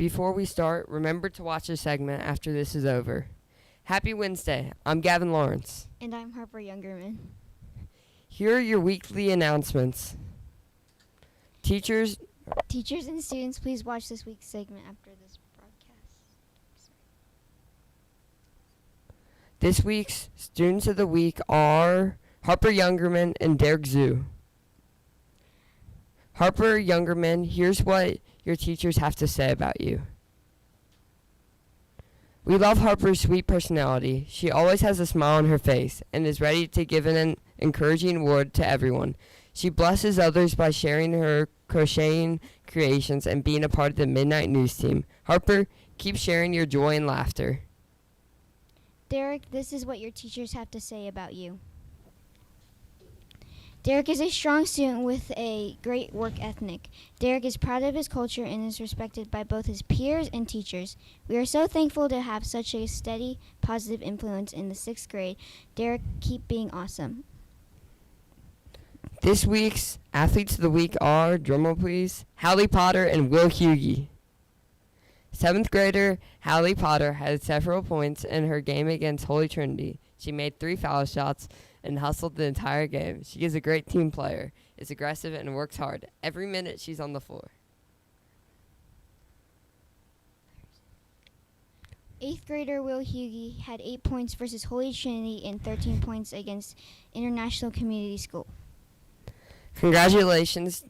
Before we start, remember to watch a segment after this is over. Happy Wednesday. I'm Gavin Lawrence. And I'm Harper Youngerman. Here are your weekly announcements. Teachers and students, please watch this week's segment after this broadcast. This week's Students of the Week are Harper Youngerman and Derek Zhu. Harper Youngerman, here's what your teachers have to say about you. We love Harper's sweet personality. She always has a smile on her face and is ready to give an encouraging word to everyone. She blesses others by sharing her crocheting creations and being a part of the MidKnight News team. Harper, keep sharing your joy and laughter. Derek, this is what your teachers have to say about you. Derek is a strong student with a great work ethic. Derek is proud of his culture and is respected by both his peers and teachers. We are so thankful to have such a steady, positive influence in the 6th grade. Derek, keep being awesome. This week's Athletes of the Week are, drumroll please, Hallie Potter and Will Hughey. 7th grader Hallie Potter had several points in her game against Holy Trinity. She made 3 foul shots and hustled the entire game. She is a great team player, is aggressive, and works hard. Every minute she's on the floor. 8th grader Will Hughey had 8 points versus Holy Trinity and 13 points against International Community School. Congratulations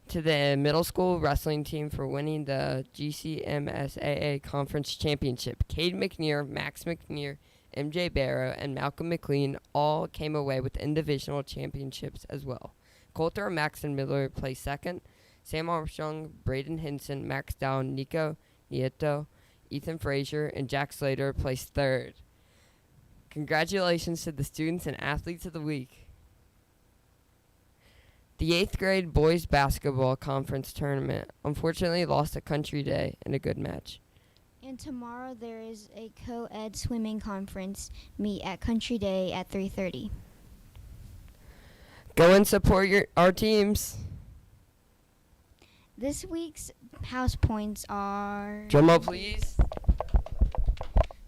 to the middle school wrestling team for winning the GCMSAA Conference Championship. Cade McNear, Max McNear, MJ Barrow, and Malcolm McLean all came away with individual championships as well. Coulter, Maxon Miller placed second. Sam Armstrong, Braden Hinson, Max Down, Nico Nieto, Ethan Frazier, and Jack Slater placed third. Congratulations to the students and athletes of the week. The 8th grade boys basketball conference tournament unfortunately lost to Country Day in a good match. And tomorrow there is a co-ed swimming conference meet at Country Day at 3:30. Go and support our teams. This week's house points are... Drum up, please.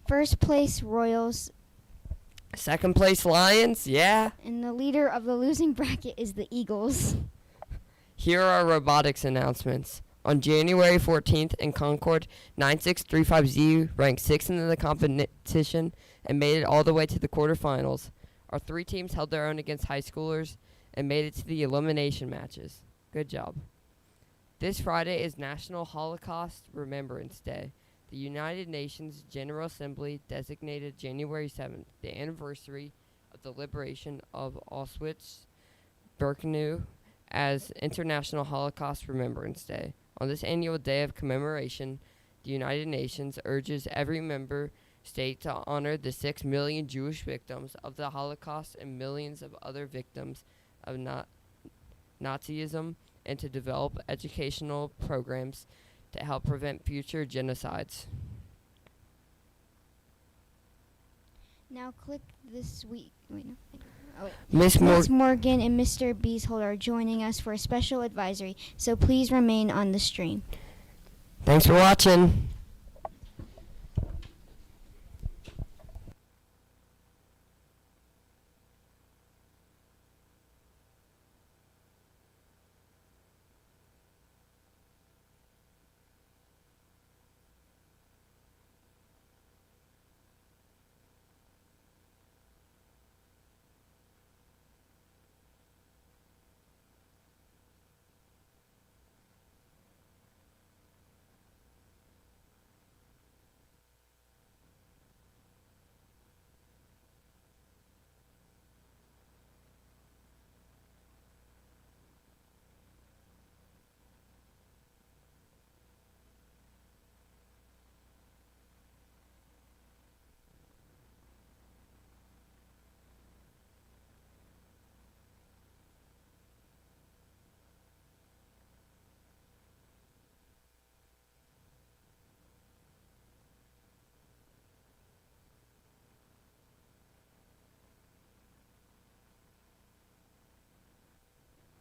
First place Royals. Second place Lions, yeah. And the leader of the losing bracket is the Eagles. Here are our robotics announcements. On January 14th in Concord, 9635Z ranked 6th in the competition and made it all the way to the quarterfinals. Our 3 teams held their own against high schoolers and made it to the elimination matches. Good job. This Friday is National Holocaust Remembrance Day. The United Nations General Assembly designated January 7th, the anniversary of the liberation of Auschwitz-Birkenau, as International Holocaust Remembrance Day. On this annual day of commemoration, the United Nations urges every member state to honor the 6 million Jewish victims of the Holocaust and millions of other victims of Nazism, and to develop educational programs to help prevent future genocides. Now click this week. Miss Morgan and Mr. Beeshold are joining us for a special advisory, so please remain on the stream. Thanks for watching.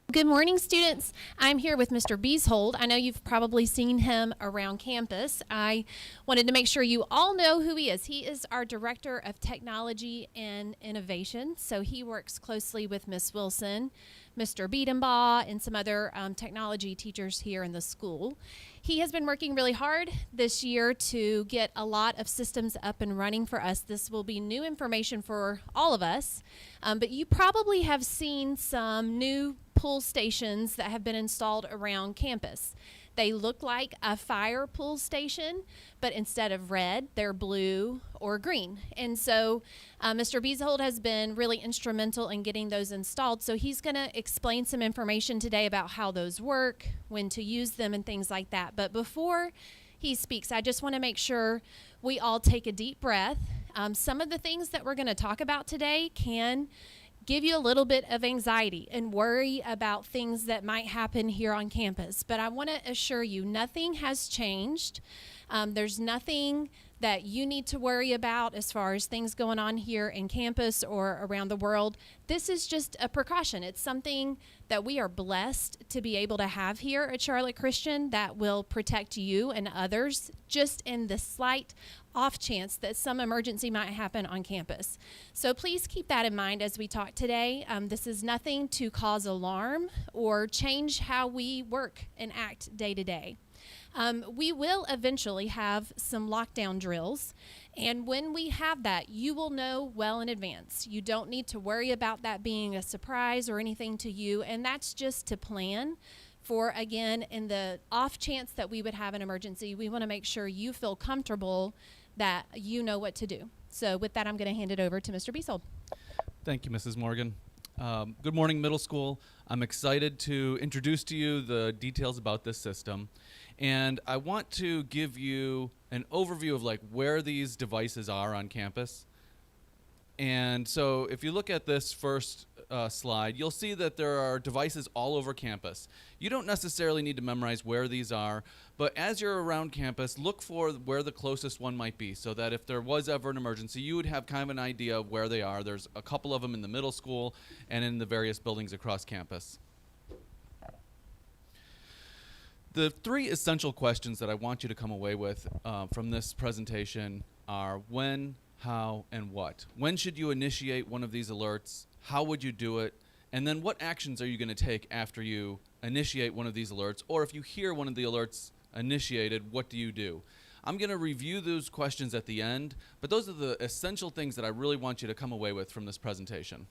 Good morning, students. I'm here with Mr. Beeshold. I know you've probably seen him around campus. I wanted to make sure you all know who he is. He is our Director of Technology and Innovation. So he works closely with Miss Wilson, Mr. Biedenbaugh, and some other technology teachers here in the school. He has been working really hard this year to get a lot of systems up and running for us. This will be new information for all of us, but you probably have seen some new pull stations that have been installed around campus. They look like a fire pull station, but instead of red, they're blue or green. And so Mr. Beeshold has been really instrumental in getting those installed. So he's going to explain some information today about how those work, when to use them, and things like that. But before he speaks, I just want to make sure we all take a deep breath. Some of the things that we're going to talk about today can give you a little bit of anxiety and worry about things that might happen here on campus. But I want to assure you, nothing has changed. There's nothing that you need to worry about as far as things going on here in campus or around the world. This is just a precaution. It's something that we are blessed to be able to have here at Charlotte Christian that will protect you and others just in the slight off chance that some emergency might happen on campus. So please keep that in mind as we talk today. This is nothing to cause alarm or change how we work and act day to day. We will eventually have some lockdown drills, and when we have that, you will know well in advance. You don't need to worry about that being a surprise or anything to you, and that's just to plan for, again, in the off chance that we would have an emergency. We want to make sure you feel comfortable that you know what to do. So with that, I'm going to hand it over to Mr. Beeshold. Thank you, Mrs. Morgan. Good morning, middle school. I'm excited to introduce to you the details about this system. And I want to give you an overview of like where these devices are on campus. And so if you look at this first slide, you'll see that there are devices all over campus. You don't necessarily need to memorize where these are, but as you're around campus, look for where the closest one might be so that if there was ever an emergency, you would have kind of an idea of where they are. There's a couple of them in the middle school and in the various buildings across campus. The three essential questions that I want you to come away with from this presentation are when, how, and what. When should you initiate one of these alerts? How would you do it? And then what actions are you going to take after you initiate one of these alerts? Or if you hear one of the alerts initiated, what do you do? I'm going to review those questions at the end, but those are the essential things that I really want you to come away with from this presentation.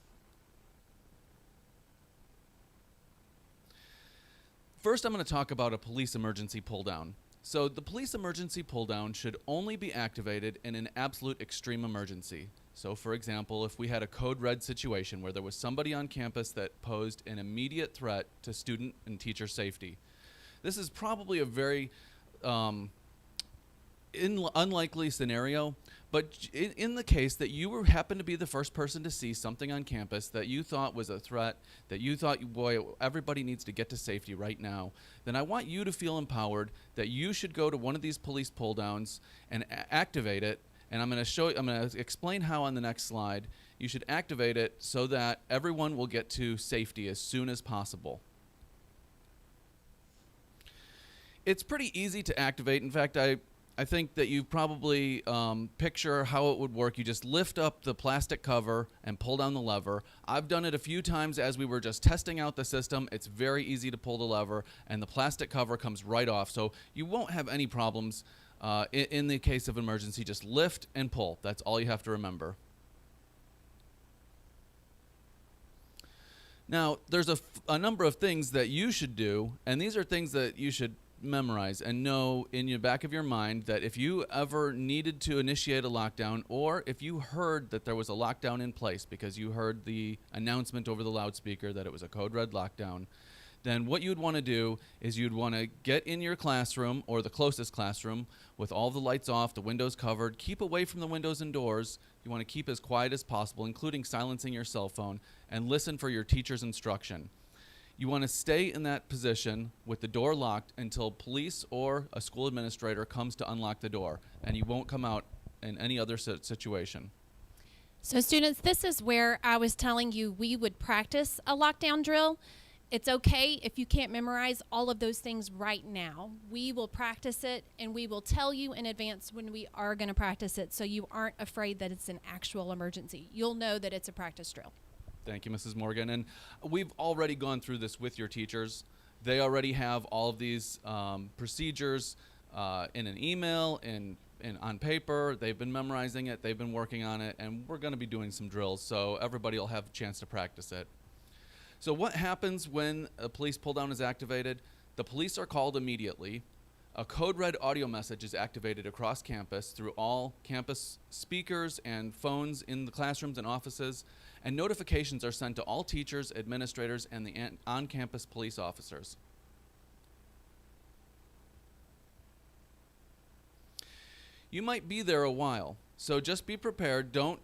First, I'm going to talk about a police emergency pull-down. So the police emergency pull-down should only be activated in an absolute extreme emergency. So for example, if we had a code red situation where there was somebody on campus that posed an immediate threat to student and teacher safety. This is probably a very unlikely scenario, but in the case that you happened to be the first person to see something on campus that you thought was a threat, that you thought, boy, everybody needs to get to safety right now, then I want you to feel empowered that you should go to one of these police pull downs and activate it. And I'm going to explain how on the next slide. You should activate it so that everyone will get to safety as soon as possible. It's pretty easy to activate. In fact, I think that you probably picture how it would work. You just lift up the plastic cover and pull down the lever. I've done it a few times as we were just testing out the system. It's very easy to pull the lever, and the plastic cover comes right off. So you won't have any problems in the case of emergency. Just lift and pull. That's all you have to remember. Now, there's a number of things that you should do, and these are things that you should memorize and know in the back of your mind that if you ever needed to initiate a lockdown, or if you heard that there was a lockdown in place because you heard the announcement over the loudspeaker that it was a code red lockdown, then what you'd want to do is you'd want to get in your classroom or the closest classroom with all the lights off, the windows covered, keep away from the windows and doors. You want to keep as quiet as possible, including silencing your cell phone, and listen for your teacher's instruction. You want to stay in that position with the door locked until police or a school administrator comes to unlock the door, and you won't come out in any other situation. So students, this is where I was telling you we would practice a lockdown drill. It's okay if you can't memorize all of those things right now. We will practice it, and we will tell you in advance when we are going to practice it, so you aren't afraid that it's an actual emergency. You'll know that it's a practice drill. Thank you, Mrs. Morgan. And we've already gone through this with your teachers. They already have all of these procedures in an email, and on paper. They've been memorizing it. They've been working on it. And we're going to be doing some drills, so everybody will have a chance to practice it. So what happens when a police pull-down is activated? The police are called immediately. A code red audio message is activated across campus through all campus speakers and phones in the classrooms and offices, and notifications are sent to all teachers, administrators, and the on-campus police officers. You might be there a while, so just be prepared. Don't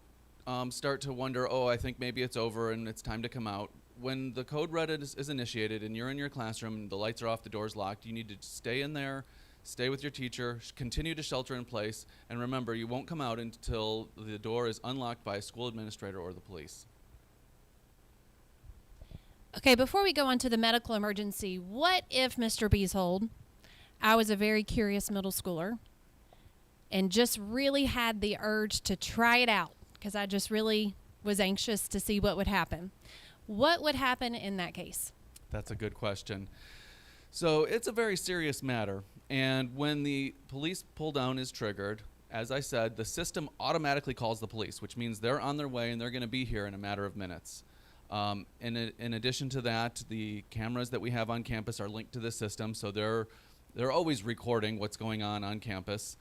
start to wonder, oh, I think maybe it's over and it's time to come out. When the code red is initiated and you're in your classroom and the lights are off, the door's locked, you need to stay in there, stay with your teacher, continue to shelter in place, and remember, you won't come out until the door is unlocked by a school administrator or the police. Okay, before we go on to the medical emergency, what if, Mr. Beeshold, I was a very curious middle schooler and just really had the urge to try it out because I just really was anxious to see what would happen? What would happen in that case? That's a good question. So it's a very serious matter, and when the police pull down is triggered, as I said, the system automatically calls the police, which means they're on their way and they're going to be here in a matter of minutes. In addition to that, the cameras that we have on campus are linked to the system, so they're always recording what's going on campus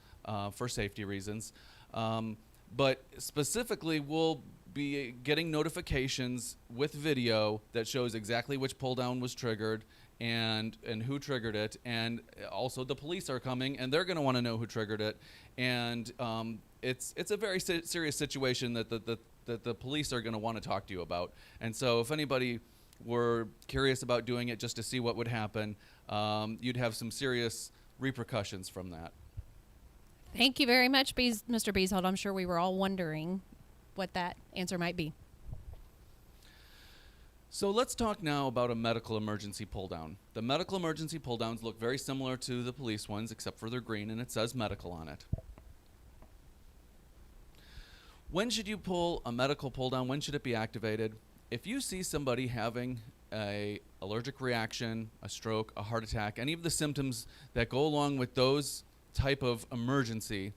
for safety reasons. But specifically, we'll be getting notifications with video that shows exactly which pull down was triggered and who triggered it, and also the police are coming and they're going to want to know who triggered it, and it's a very serious situation that the police are going to want to talk to you about. And so if anybody were curious about doing it just to see what would happen, you'd have some serious repercussions from that. Thank you very much, Mr. Beeshold. I'm sure we were all wondering what that answer might be. So let's talk now about a medical emergency pull down. The medical emergency pull downs look very similar to the police ones, except for they're green and it says medical on it. When should you pull a medical pull down? When should it be activated? If you see somebody having an allergic reaction, a stroke, a heart attack, any of the symptoms that go along with those type of emergency,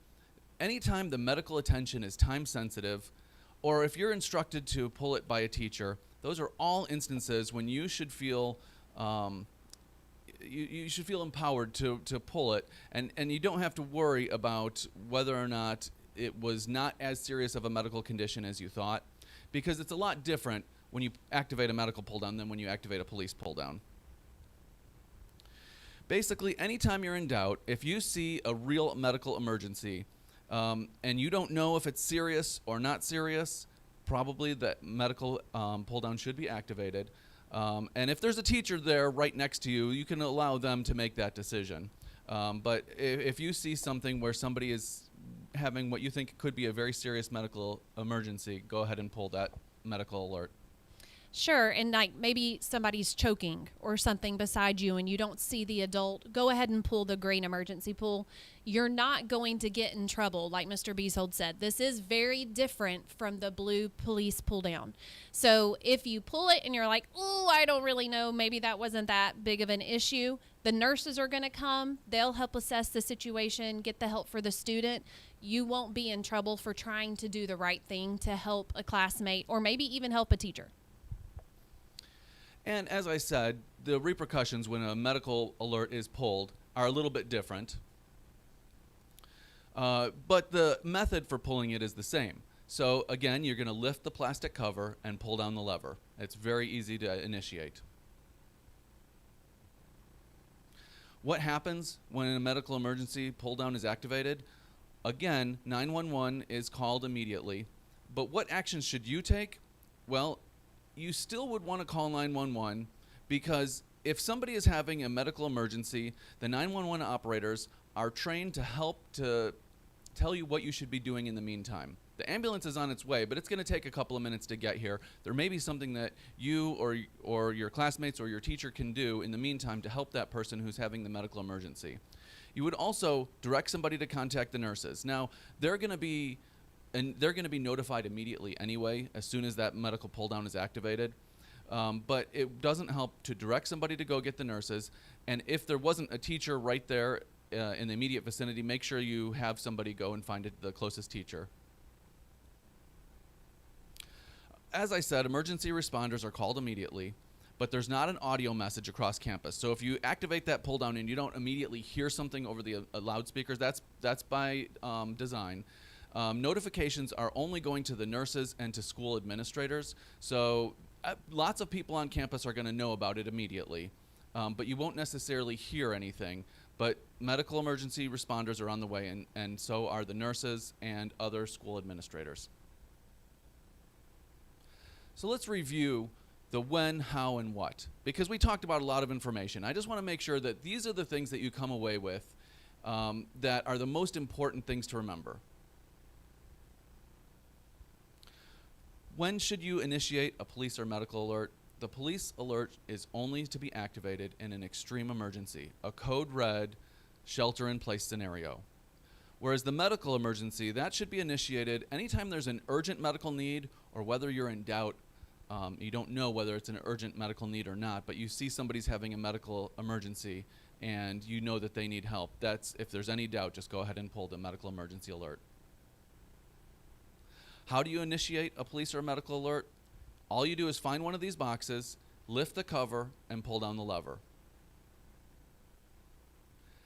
anytime the medical attention is time sensitive, or if you're instructed to pull it by a teacher, those are all instances when you should feel you should feel empowered to pull it, and you don't have to worry about whether or not it was not as serious of a medical condition as you thought, because it's a lot different when you activate a medical pull down than when you activate a police pull down. Basically, anytime you're in doubt, if you see a real medical emergency and you don't know if it's serious or not serious, probably that medical pull down should be activated. And if there's a teacher there right next to you, you can allow them to make that decision. But if you see something where somebody is having what you think could be a very serious medical emergency, go ahead and pull that medical alert. Sure, and like maybe somebody's choking or something beside you and you don't see the adult, go ahead and pull the green emergency pull. You're not going to get in trouble, like Mr. Beeshold said. This is very different from the blue police pull down. So if you pull it and you're like, oh, I don't really know, maybe that wasn't that big of an issue, the nurses are going to come. They'll help assess the situation, get the help for the student. You won't be in trouble for trying to do the right thing to help a classmate or maybe even help a teacher. And as I said, the repercussions when a medical alert is pulled are a little bit different. But the method for pulling it is the same. So again, you're going to lift the plastic cover and pull down the lever. It's very easy to initiate. What happens when a medical emergency pull down is activated? Again, 911 is called immediately. But what actions should you take? Well, you still would want to call 911 because if somebody is having a medical emergency, the 911 operators are trained to help to tell you what you should be doing in the meantime. The ambulance is on its way, but it's going to take a couple of minutes to get here. There may be something that you or your classmates or your teacher can do in the meantime to help that person who's having the medical emergency. You would also direct somebody to contact the nurses. Now, they're going to be notified immediately anyway as soon as that medical pull down is activated. But it doesn't help to direct somebody to go get the nurses. And if there wasn't a teacher right there in the immediate vicinity, make sure you have somebody go and find the closest teacher. As I said, emergency responders are called immediately, but there's not an audio message across campus. So if you activate that pull down and you don't immediately hear something over the loudspeakers, that's by design. Notifications are only going to the nurses and to school administrators. So lots of people on campus are going to know about it immediately, but you won't necessarily hear anything. But medical emergency responders are on the way, and so are the nurses and other school administrators. So let's review the when, how, and what, because we talked about a lot of information. I just want to make sure that these are the things that you come away with that are the most important things to remember. When should you initiate a police or medical alert? The police alert is only to be activated in an extreme emergency, a code red shelter-in-place scenario. Whereas the medical emergency, that should be initiated anytime there's an urgent medical need or whether you're in doubt. You don't know whether it's an urgent medical need or not, but you see somebody's having a medical emergency and you know that they need help. That's, if there's any doubt, just go ahead and pull the medical emergency alert. How do you initiate a police or a medical alert? All you do is find one of these boxes, lift the cover, and pull down the lever.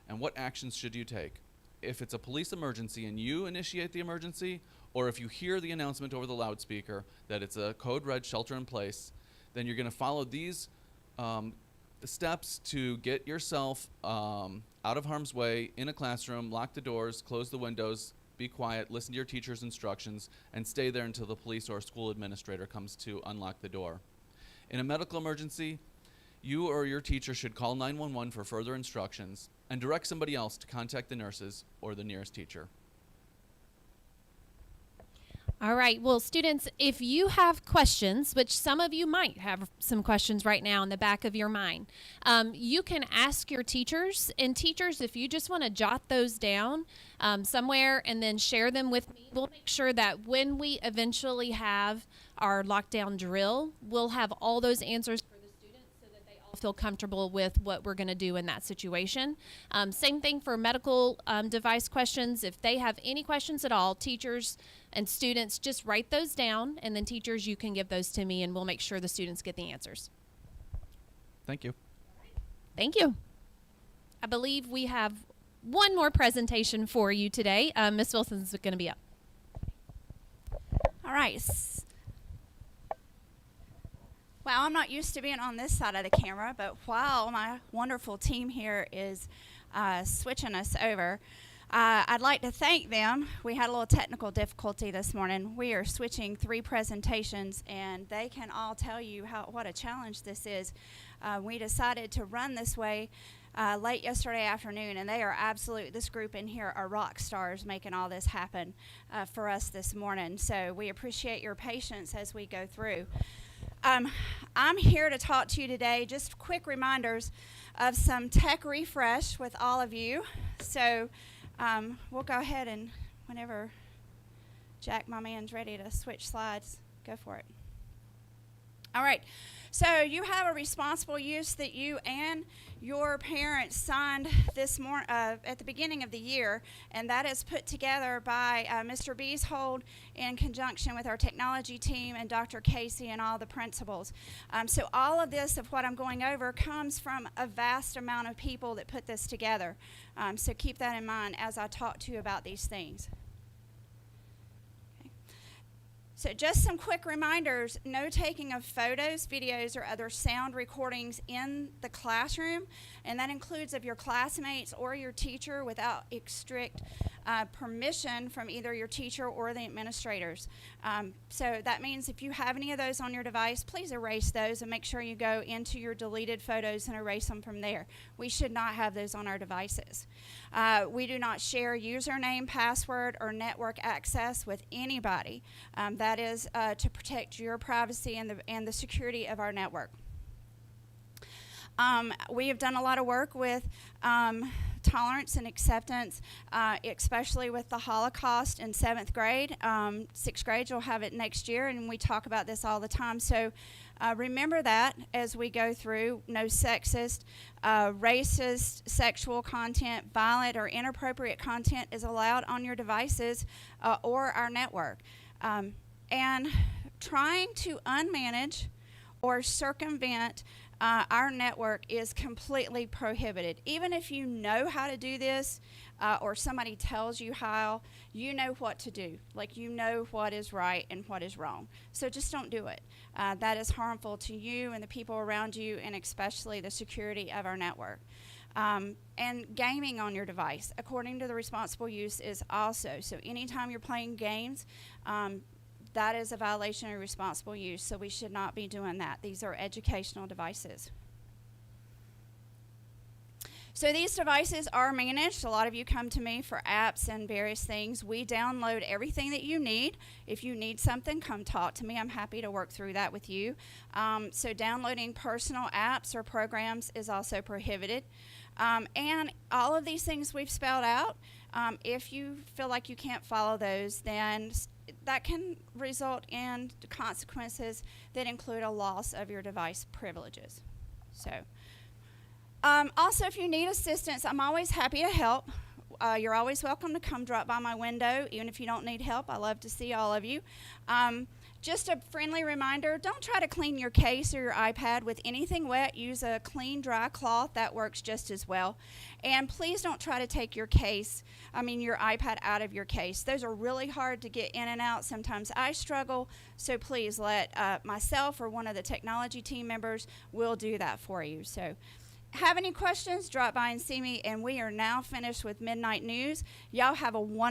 And what actions should you take? If it's a police emergency and you initiate the emergency, or if you hear the announcement over the loudspeaker that it's a code red shelter in place, then you're going to follow these steps to get yourself out of harm's way in a classroom, lock the doors, close the windows, be quiet, listen to your teacher's instructions, and stay there until the police or school administrator comes to unlock the door. In a medical emergency, you or your teacher should call 911 for further instructions and direct somebody else to contact the nurses or the nearest teacher. All right. Well, students, if you have questions, which some of you might have some questions right now in the back of your mind, you can ask your teachers. And teachers, if you just want to jot those down somewhere and then share them with me, we'll make sure that when we eventually have our lockdown drill, we'll have all those answers for the students so that they all feel comfortable with what we're going to do in that situation. Same thing for medical device questions. If they have any questions at all, teachers and students, just write those down, and then teachers, you can give those to me, and we'll make sure the students get the answers. Thank you. Thank you. I believe we have one more presentation for you today. Ms. Wilson's going to be up. All right. Well, I'm not used to being on this side of the camera, but while my wonderful team here is switching us over, I'd like to thank them. We had a little technical difficulty this morning. We are switching 3 presentations, and they can all tell you what a challenge this is. We decided to run this way late yesterday afternoon, and they are this group in here are rock stars making all this happen for us this morning. So we appreciate your patience as we go through. I'm here to talk to you today, just quick reminders of some tech refresh with all of you. So we'll go ahead and whenever Jack, my man's ready to switch slides, go for it. All right. So you have a responsible use that you and your parents signed this morning at the beginning of the year, and that is put together by Mr. Beeshold in conjunction with our technology team and Dr. Casey and all the principals. So all of this of what I'm going over comes from a vast amount of people that put this together. So keep that in mind as I talk to you about these things. So just some quick reminders, no taking of photos, videos, or other sound recordings in the classroom, and that includes of your classmates or your teacher without strict permission from either your teacher or the administrators. So that means if you have any of those on your device, please erase those and make sure you go into your deleted photos and erase them from there. We should not have those on our devices. We do not share username, password, or network access with anybody. That is to protect your privacy and the security of our network. We have done a lot of work with tolerance and acceptance, especially with the Holocaust in 7th grade. 6th grade, you'll have it next year, and we talk about this all the time. So remember that as we go through. No sexist, racist, sexual content, violent, or inappropriate content is allowed on your devices or our network. And trying to unmanage or circumvent our network is completely prohibited. Even if you know how to do this or somebody tells you how, you know what to do. Like, you know what is right and what is wrong. So just don't do it. That is harmful to you and the people around you, and especially the security of our network. And gaming on your device, according to the responsible use, is also. So anytime you're playing games, that is a violation of responsible use, so we should not be doing that. These are educational devices. So these devices are managed. A lot of you come to me for apps and various things. We download everything that you need. If you need something, come talk to me. I'm happy to work through that with you. So downloading personal apps or programs is also prohibited. And all of these things we've spelled out, if you feel like you can't follow those, then that can result in consequences that include a loss of your device privileges. So, also, if you need assistance, I'm always happy to help. You're always welcome to come drop by my window, even if you don't need help. I love to see all of you. Just a friendly reminder, don't try to clean your case or your iPad with anything wet. Use a clean, dry cloth. That works just as well. And please don't try to take your iPad out of your case. Those are really hard to get in and out. Sometimes I struggle, so please let myself or one of the technology team members will do that for you. So, have any questions, drop by and see me. And we are now finished with MidKnight News. Y'all have a wonderful